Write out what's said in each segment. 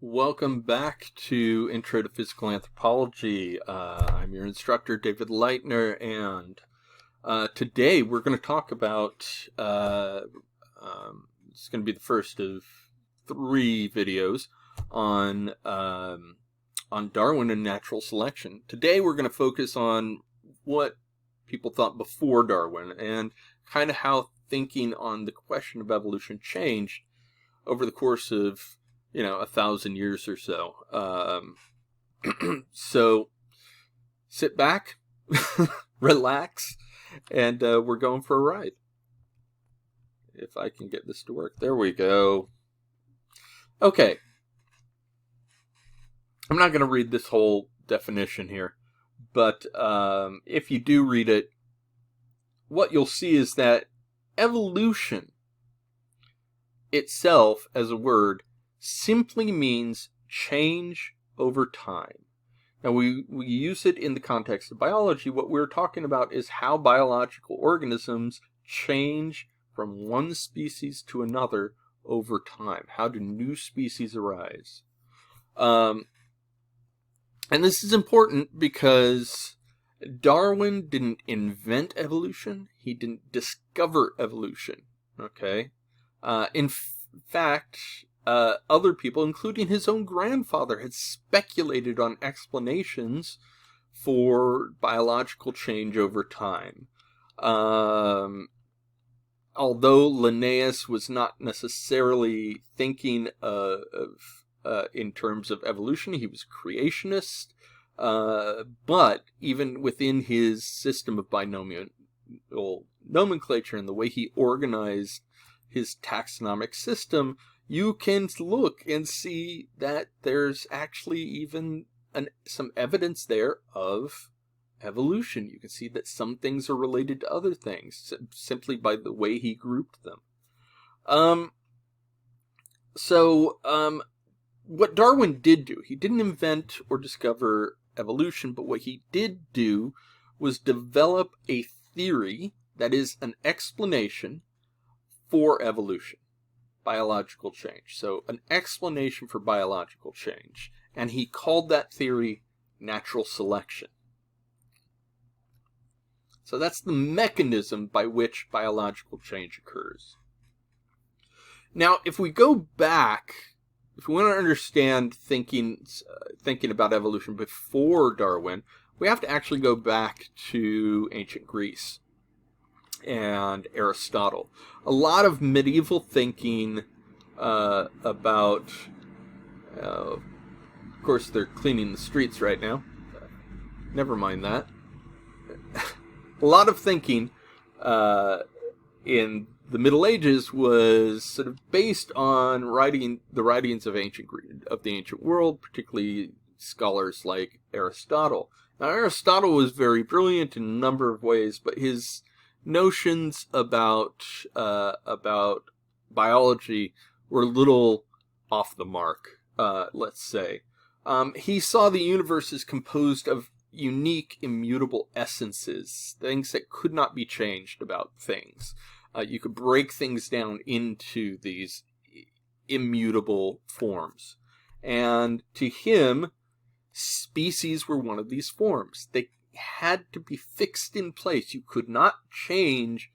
Welcome back to Intro to Physical Anthropology. I'm your instructor, David Leitner, and today we're going to talk about, it's going to be the first of 3 videos on Darwin and natural selection. Today we're going to focus on what people thought before Darwin and kind of how thinking on the question of evolution changed over the course of 1,000 years or so. So sit back, relax, and we're going for a ride. If I can get this to work. There we go. Okay. I'm not going to read this whole definition here, but if you do read it, what you'll see is that evolution itself as a word simply means change over time. Now, we use it in the context of biology. What we're talking about is how biological organisms change from one species to another over time. How do new species arise? And this is important because Darwin didn't invent evolution. He didn't discover evolution. Okay? In fact, other people, including his own grandfather, had speculated on explanations for biological change over time. Although Linnaeus was not necessarily thinking in terms of evolution, he was creationist. But even within his system of binomial nomenclature and the way he organized his taxonomic system, you can look and see that there's actually even some evidence there of evolution. You can see that some things are related to other things simply by the way he grouped them. What Darwin did do, he didn't invent or discover evolution, but what he did do was develop a theory that is an explanation for evolution. Biological change. So an explanation for biological change. And he called that theory natural selection. So that's the mechanism by which biological change occurs. Now, if we go back, if we want to understand thinking about evolution before Darwin, we have to actually go back to ancient Greece and Aristotle. A lot of medieval thinking about, of course they're cleaning the streets right now. Never mind that. A lot of thinking in the Middle Ages was sort of based on the writings of the ancient world, particularly scholars like Aristotle. Now, Aristotle was very brilliant in a number of ways, but his notions about biology were a little off the mark, let's say. He saw the universe as composed of unique, immutable essences, things that could not be changed about things. You could break things down into these immutable forms. And to him, species were one of these forms. They had to be fixed in place. You could not change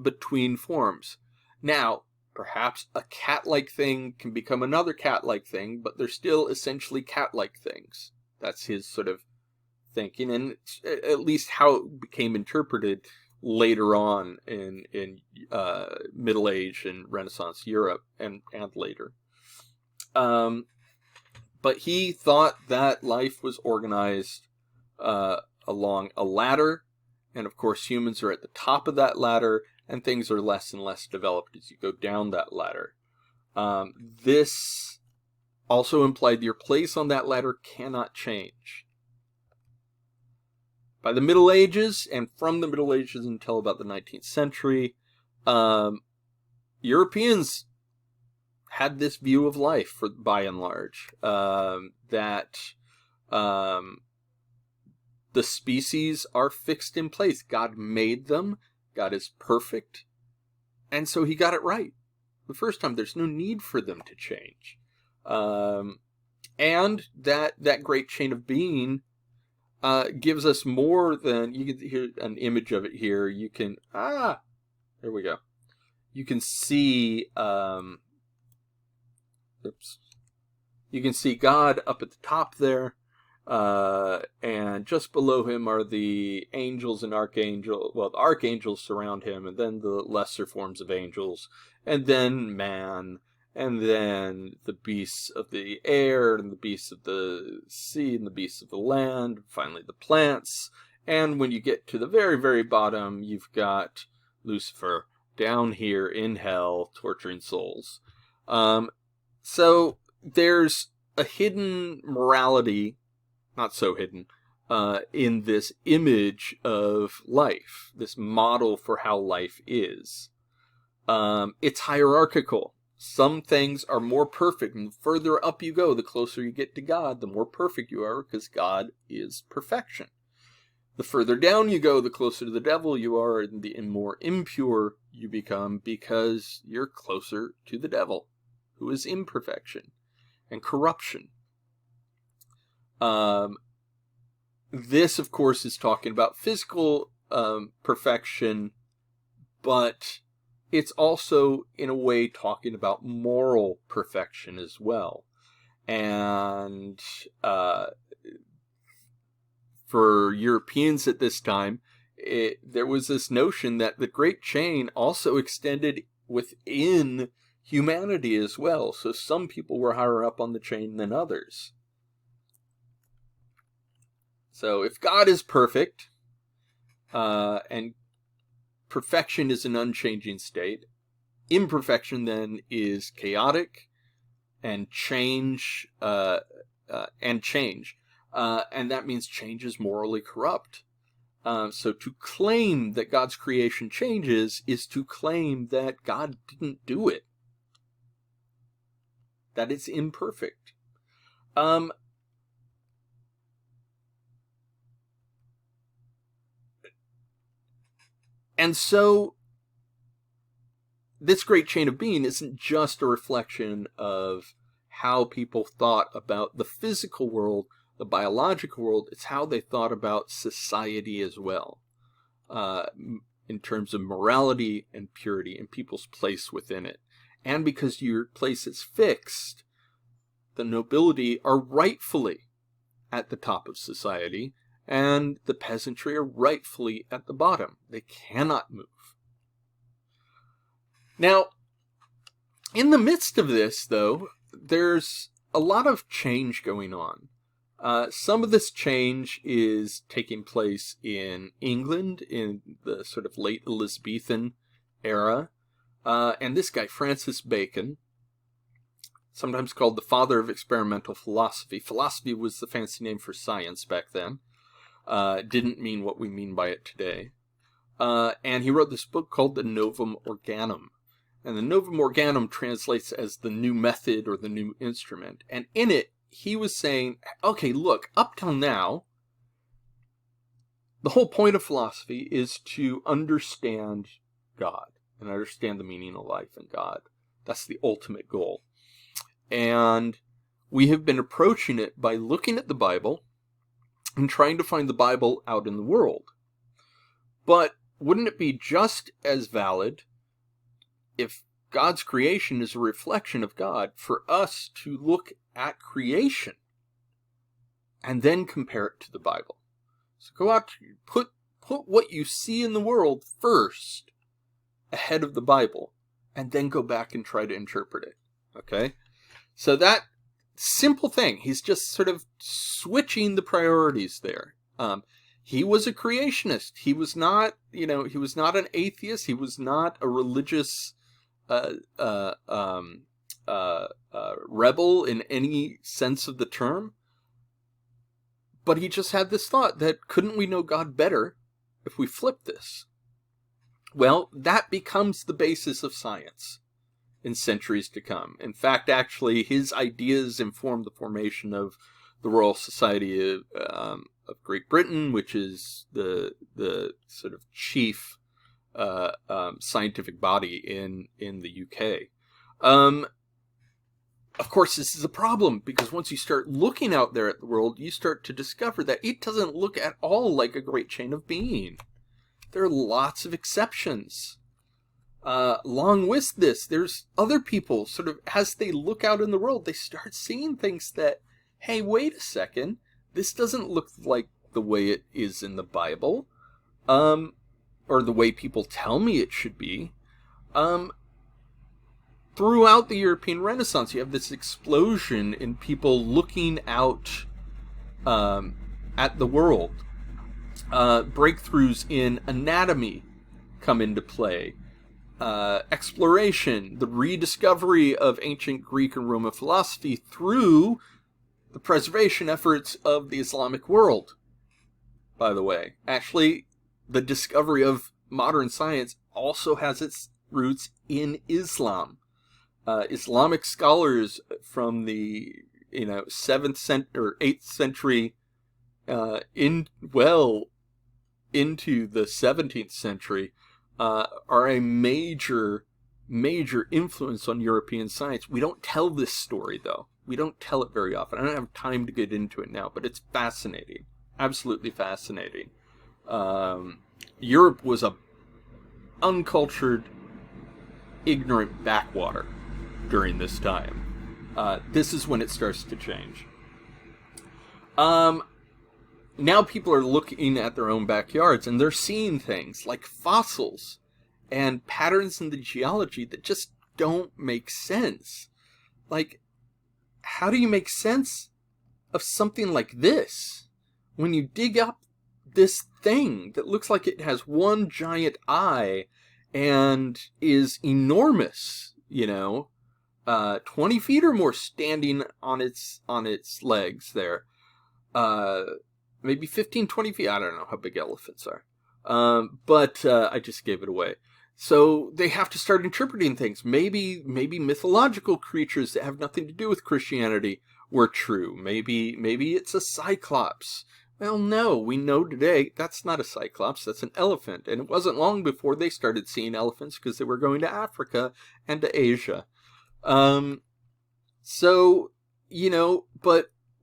between forms. Now, perhaps a cat-like thing can become another cat-like thing, but they're still essentially cat-like things. That's his sort of thinking, and at least how it became interpreted later on in Middle Age and Renaissance Europe and later. But he thought that life was organized along a ladder, and of course humans are at the top of that ladder, and things are less and less developed as you go down that ladder. This also implied your place on that ladder cannot change. By the Middle Ages, and from the Middle Ages until about the 19th century, Europeans had this view of life, by and large, that the species are fixed in place. God made them. God is perfect. And so he got it right. the first time, there's no need for them to change. And that great chain of being gives us more than, you can hear an image of it here. You can, there we go. You can see, you can see God up at the top there. And just below him are the angels and archangels. Well, the archangels surround him, and then the lesser forms of angels, and then man, and then the beasts of the air, and the beasts of the sea, and the beasts of the land, and finally the plants. And when you get to the very, very bottom, you've got Lucifer down here in hell, torturing souls. So there's a hidden morality, not so hidden, in this image of life, this model for how life is. It's hierarchical. Some things are more perfect, and the further up you go, the closer you get to God, the more perfect you are, because God is perfection. The further down you go, the closer to the devil you are, and the more impure you become, because you're closer to the devil, who is imperfection and corruption. This, of course, is talking about physical perfection, but it's also, in a way, talking about moral perfection as well. And for Europeans at this time, there was this notion that the Great Chain also extended within humanity as well. So some people were higher up on the chain than others. So if God is perfect, and perfection is an unchanging state, imperfection then is chaotic, and change, and that means change is morally corrupt. So to claim that God's creation changes is to claim that God didn't do it, that it's imperfect. And so this great chain of being isn't just a reflection of how people thought about the physical world, the biological world. It's how they thought about society as well, in terms of morality and purity and people's place within it. And because your place is fixed, the nobility are rightfully at the top of society, and the peasantry are rightfully at the bottom. They cannot move. Now, in the midst of this, though, there's a lot of change going on. Some of this change is taking place in England in the sort of late Elizabethan era. And this guy, Francis Bacon, sometimes called the father of experimental philosophy. Philosophy was the fancy name for science back then. Didn't mean what we mean by it today. And he wrote this book called the Novum Organum. And the Novum Organum translates as the new method or the new instrument. And in it, he was saying, okay, look, up till now, the whole point of philosophy is to understand God and understand the meaning of life and God. That's the ultimate goal. And we have been approaching it by looking at the Bible and trying to find the Bible out in the world. But wouldn't it be just as valid, if God's creation is a reflection of God, for us to look at creation and then compare it to the Bible? So go out, put what you see in the world first ahead of the Bible, and then go back and try to interpret it. Okay? So that simple thing, he's just sort of switching the priorities there. He was a creationist. He was not, he was not an atheist. He was not a religious rebel in any sense of the term. But he just had this thought that, couldn't we know God better if we flip this? Well, that becomes the basis of science in centuries to come. In fact, actually, his ideas informed the formation of the Royal Society of Great Britain, which is the sort of chief scientific body in the UK. Um, of course, this is a problem, because once you start looking out there at the world, you start to discover that it doesn't look at all like a great chain of being. There are lots of exceptions. Along with this, there's other people, sort of, as they look out in the world, they start seeing things that, hey, wait a second, this doesn't look like the way it is in the Bible, or the way people tell me it should be. Throughout the European Renaissance, you have this explosion in people looking out at the world. Breakthroughs in anatomy come into play. Exploration, the rediscovery of ancient Greek and Roman philosophy through the preservation efforts of the Islamic world, by the way. Actually, the discovery of modern science also has its roots in Islam. Islamic scholars from the 7th or 8th century into the 17th century are a major influence on European science. We don't tell this story, though. We don't tell it very often. I don't have time to get into it now, but it's fascinating. Absolutely fascinating. Europe was a uncultured, ignorant backwater during this time. This is when it starts to change. Now people are looking at their own backyards, and they're seeing things like fossils and patterns in the geology that just don't make sense. Like, how do you make sense of something like this when you dig up this thing that looks like it has one giant eye and is enormous, 20 feet or more standing on its legs there. Maybe 15, 20 feet. I don't know how big elephants are. But I just gave it away. So they have to start interpreting things. Maybe mythological creatures that have nothing to do with Christianity were true. Maybe it's a cyclops. Well, no, we know today that's not a cyclops, that's an elephant. And it wasn't long before they started seeing elephants because they were going to Africa and to Asia. But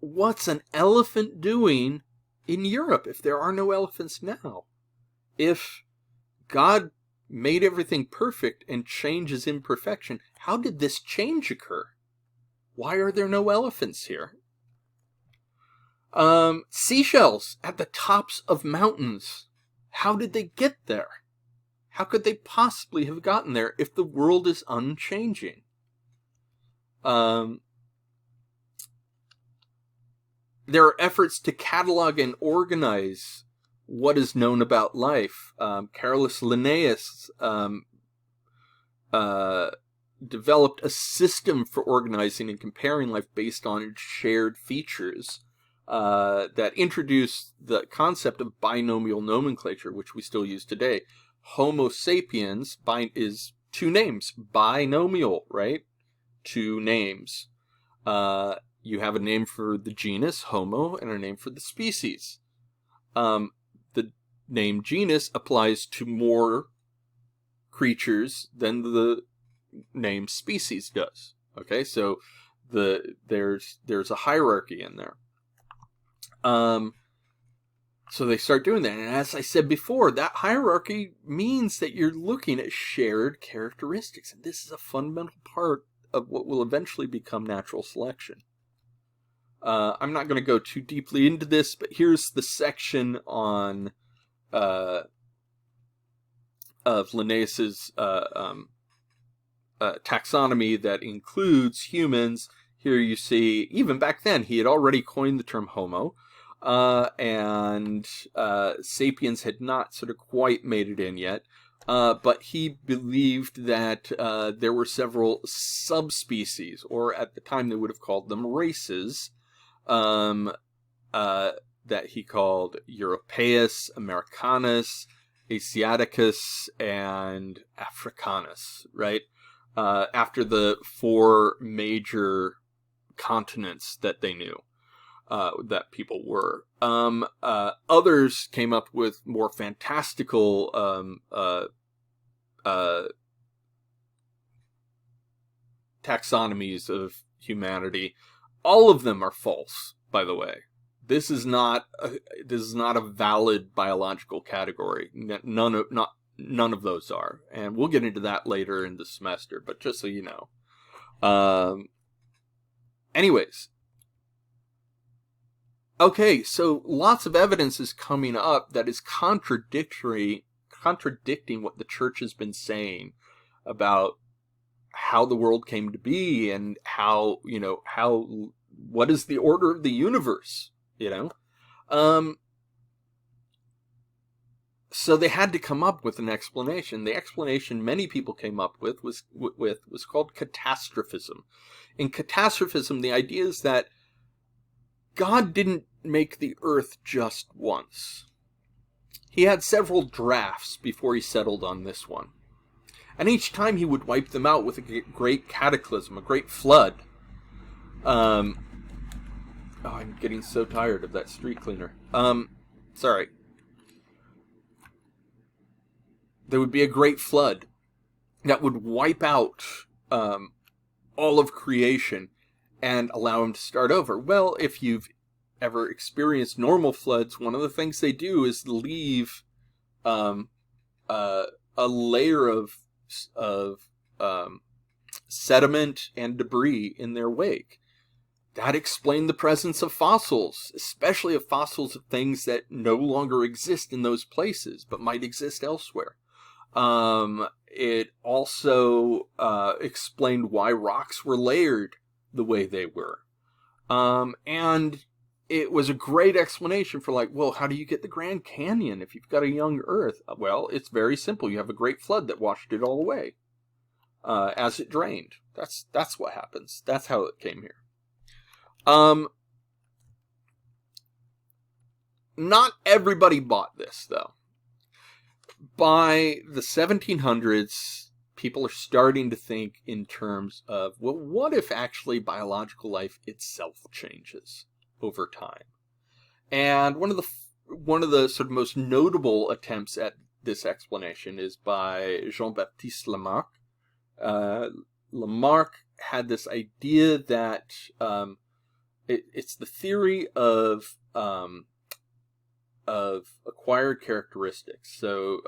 what's an elephant doing in Europe if there are no elephants now? If God made everything perfect and change is imperfection, how did this change occur? Why are there no elephants here? Seashells at the tops of mountains. How did they get there? How could they possibly have gotten there if the world is unchanging? There are efforts to catalog and organize what is known about life. Carolus Linnaeus developed a system for organizing and comparing life based on shared features that introduced the concept of binomial nomenclature, which we still use today. Homo sapiens is two names. Binomial, right? Two names. You have a name for the genus, Homo, and a name for the species. The name genus applies to more creatures than the name species does. Okay, so there's a hierarchy in there. So they start doing that, and as I said before, that hierarchy means that you're looking at shared characteristics, and this is a fundamental part of what will eventually become natural selection. I'm not going to go too deeply into this, but here's the section on of Linnaeus's taxonomy that includes humans. Here you see, even back then, he had already coined the term Homo, and sapiens had not sort of quite made it in yet. But he believed that there were several subspecies, or at the time they would have called them races, that he called Europaeus, Americanus, Asiaticus, and Africanus, right? After the four major continents that they knew. That people were. Others came up with more fantastical taxonomies of humanity. All of them are false, by the way. This is not a valid biological category. None of those are, and we'll get into that later in the semester. But just so you know, anyways, okay. So lots of evidence is coming up that is contradicting what the church has been saying about how the world came to be and how what is the order of the universe. So they had to come up with an explanation. The explanation many people came up with was called catastrophism. In catastrophism, the idea is that God didn't make the earth just once. He had several drafts before he settled on this one. And each time he would wipe them out with a great cataclysm, a great flood. Oh, I'm getting so tired of that street cleaner. Sorry. There would be a great flood that would wipe out all of creation and allow him to start over. Well, if you've ever experienced normal floods, one of the things they do is leave a layer of sediment and debris in their wake. That explained the presence of fossils, especially of fossils of things that no longer exist in those places, but might exist elsewhere. It also explained why rocks were layered the way they were. And it was a great explanation for well, how do you get the Grand Canyon if you've got a young Earth? Well, it's very simple. You have a great flood that washed it all away as it drained. That's what happens. That's how it came here. Not everybody bought this, though. By the 1700s, people are starting to think in terms of, well, what if actually biological life itself changes over time? And one of the sort of most notable attempts at this explanation is by Jean-Baptiste Lamarck. Lamarck had this idea that it's the theory of acquired characteristics. So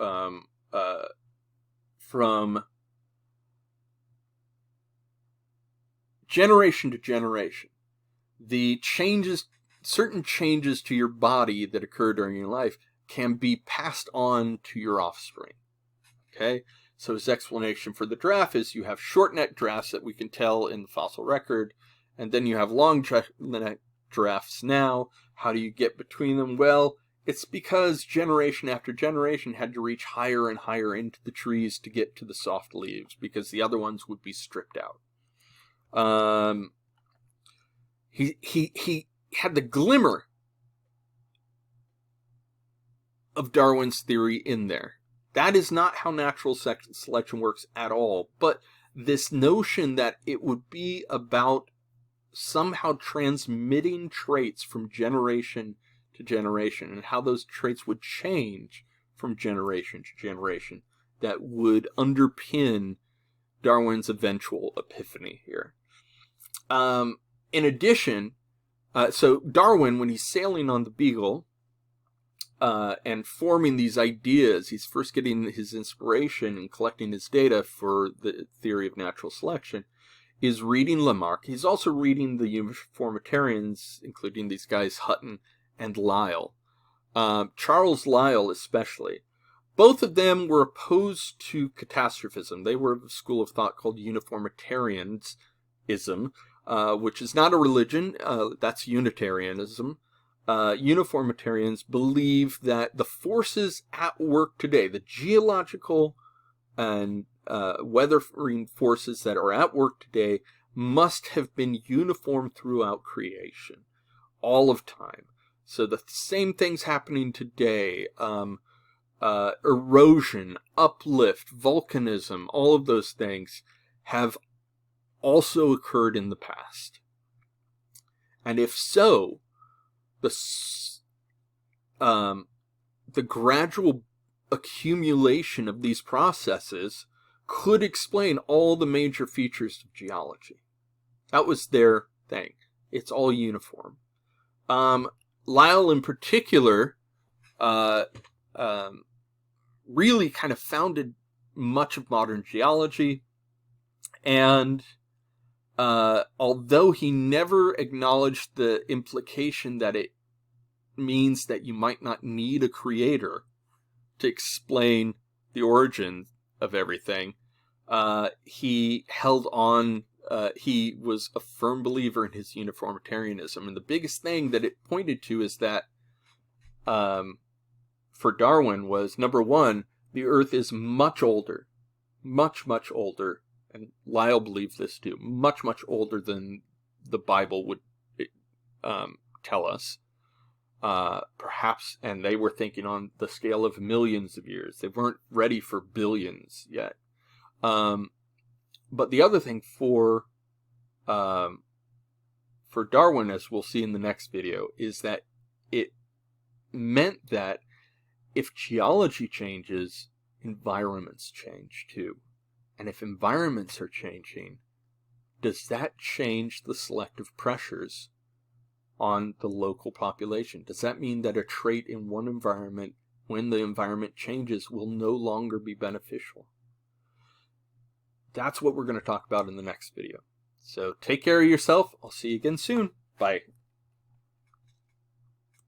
from generation to generation, certain changes to your body that occur during your life can be passed on to your offspring. Okay? So his explanation for the draft is you have short neck drafts that we can tell in the fossil record, and then you have long neck drafts now. How do you get between them? Well, it's because generation after generation had to reach higher and higher into the trees to get to the soft leaves, because the other ones would be stripped out. He had the glimmer of Darwin's theory in there. That is not how natural selection works at all. But this notion that it would be about somehow transmitting traits from generation to generation, and how those traits would change from generation to generation, that would underpin Darwin's eventual epiphany here. In addition, so Darwin, when he's sailing on the Beagle and forming these ideas, he's first getting his inspiration and collecting his data for the theory of natural selection, is reading Lamarck. He's also reading the Uniformitarians, including these guys Hutton and Lyell. Charles Lyell especially. Both of them were opposed to catastrophism. They were of a school of thought called Uniformitarianism, which is not a religion. That's Unitarianism. Uniformitarians believe that the forces at work today, the geological and weathering forces that are at work today, must have been uniform throughout creation, all of time. So the same things happening today, erosion, uplift, volcanism, all of those things have also occurred in the past. And if so, the gradual accumulation of these processes could explain all the major features of geology. That was their thing. It's all uniform. Lyell in particular really kind of founded much of modern geology, and although he never acknowledged the implication that it means that you might not need a creator to explain the origin of everything, he held on. He was a firm believer in his uniformitarianism, and the biggest thing that it pointed to is that for Darwin was, number one, the Earth is much older, much older, and Lyell believed this too, much older than the Bible would tell us. Perhaps, and they were thinking on the scale of millions of years. They weren't ready for billions yet. But the other thing for Darwin, as we'll see in the next video, is that it meant that if geology changes, environments change too. And if environments are changing, does that change the selective pressures on the local population? Does that mean that a trait in one environment, when the environment changes, will no longer be beneficial? That's what we're going to talk about in the next video. So take care of yourself. I'll see you again soon. Bye.